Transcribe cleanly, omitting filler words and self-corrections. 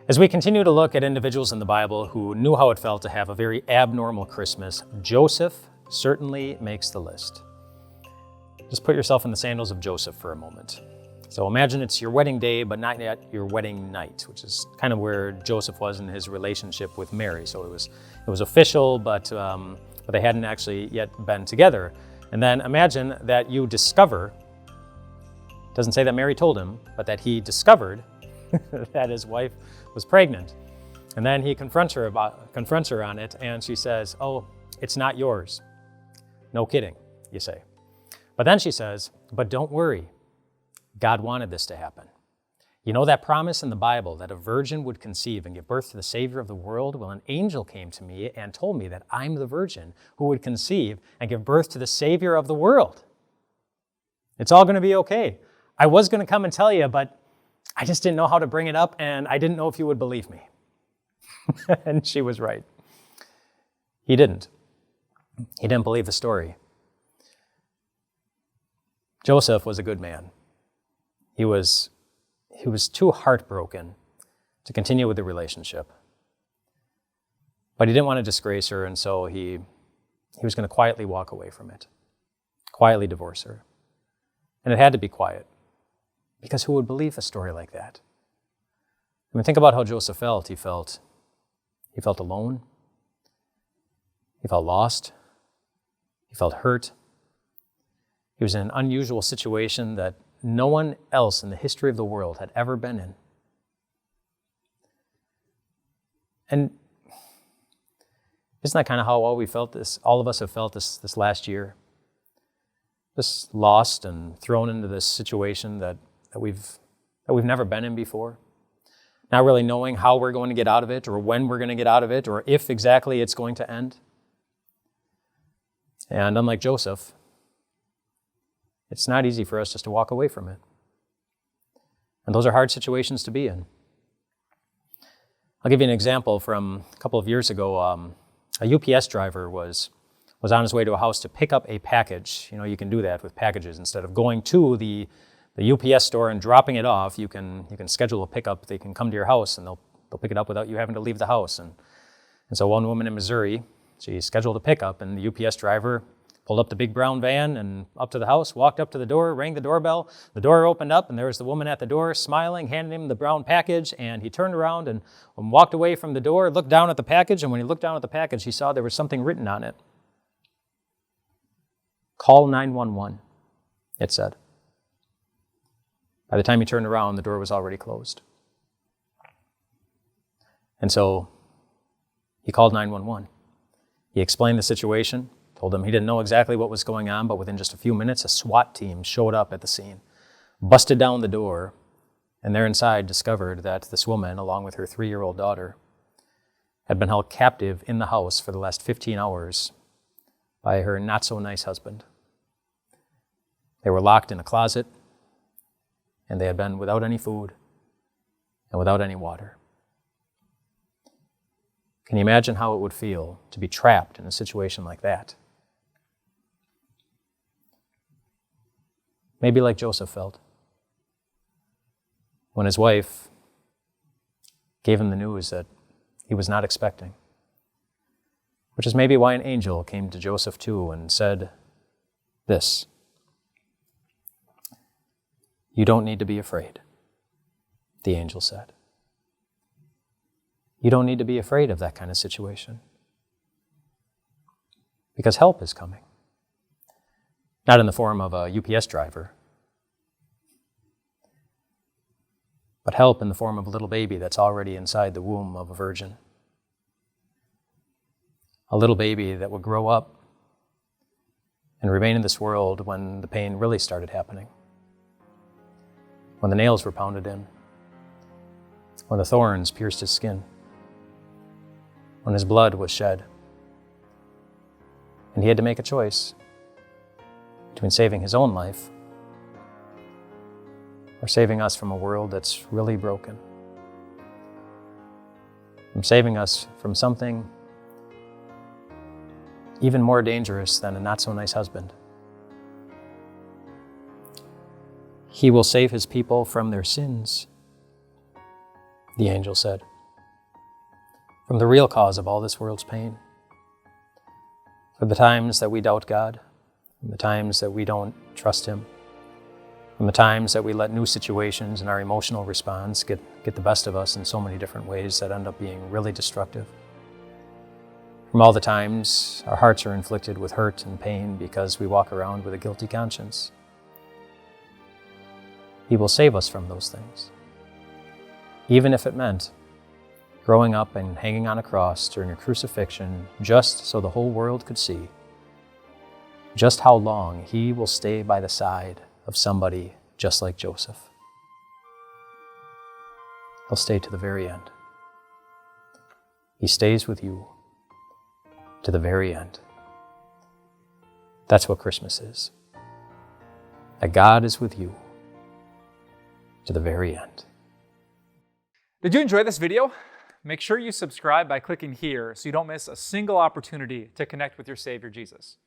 As we continue to look at individuals in the Bible who knew how it felt to have a very abnormal Christmas, Joseph certainly makes the list. Just put yourself in the sandals of Joseph for a moment. So imagine it's your wedding day, but not yet your wedding night, which is kind of where Joseph was in his relationship with Mary. So it was official, but they hadn't actually yet been together. And then imagine that you discover, doesn't say that Mary told him, but that he discovered that his wife was pregnant. And then he confronts her on it, and she says, "Oh, it's not yours." No kidding, you say. But then she says, "But don't worry. God wanted this to happen. You know that promise in the Bible that a virgin would conceive and give birth to the Savior of the world? Well, an angel came to me and told me that I'm the virgin who would conceive and give birth to the Savior of the world. It's all going to be okay. I was going to come and tell you, but I just didn't know how to bring it up, and I didn't know if you would believe me." And she was right. He didn't. He didn't believe the story. Joseph was a good man. He was too heartbroken to continue with the relationship. But he didn't want to disgrace her, and so he was going to quietly walk away from it, quietly divorce her. And it had to be quiet, because who would believe a story like that? I mean, think about how Joseph felt. He felt alone. He felt lost. He felt hurt. He was in an unusual situation that no one else in the history of the world had ever been in. And isn't that kind of how all of us have felt this last year? Just lost and thrown into this situation that we've never been in before. Not really knowing how we're going to get out of it, or when we're going to get out of it, or if exactly it's going to end. And unlike Joseph, it's not easy for us just to walk away from it. And those are hard situations to be in. I'll give you an example from a couple of years ago. A UPS driver was on his way to a house to pick up a package. You know, you can do that with packages. Instead of going to the UPS store and dropping it off, you can schedule a pickup. They can come to your house and they'll pick it up without you having to leave the house. And so one woman in Missouri, she scheduled a pickup, and the UPS driver pulled up the big brown van and up to the house, walked up to the door, rang the doorbell. The door opened up, and there was the woman at the door smiling, handed him the brown package, and he turned around and walked away from the door, looked down at the package, and when he looked down at the package, he saw there was something written on it. "Call 911, it said. By the time he turned around, the door was already closed. And so he called 911. He explained the situation, told them he didn't know exactly what was going on, but within just a few minutes, a SWAT team showed up at the scene, busted down the door, and there inside discovered that this woman, along with her 3-year-old daughter, had been held captive in the house for the last 15 hours by her not-so-nice husband. They were locked in a closet, and they had been without any food and without any water. Can you imagine how it would feel to be trapped in a situation like that? Maybe like Joseph felt when his wife gave him the news that he was not expecting, which is maybe why an angel came to Joseph too and said this: "You don't need to be afraid," the angel said. You don't need to be afraid of that kind of situation, because help is coming. Not in the form of a UPS driver, but help in the form of a little baby that's already inside the womb of a virgin. A little baby that would grow up and remain in this world when the pain really started happening. When the nails were pounded in, when the thorns pierced his skin, when his blood was shed, and he had to make a choice between saving his own life or saving us from a world that's really broken, from saving us from something even more dangerous than a not-so-nice husband. He will save his people from their sins, the angel said. from the real cause of all this world's pain. For the times that we doubt God, from the times that we don't trust Him, from the times that we let new situations and our emotional response get the best of us in so many different ways that end up being really destructive. From all the times our hearts are inflicted with hurt and pain because we walk around with a guilty conscience. He will save us from those things, even if it meant growing up and hanging on a cross during a crucifixion just so the whole world could see just how long He will stay by the side of somebody just like Joseph. He'll stay to the very end. He stays with you to the very end. That's what Christmas is. That God is with you to the very end. Did you enjoy this video? Make sure you subscribe by clicking here so you don't miss a single opportunity to connect with your Savior Jesus.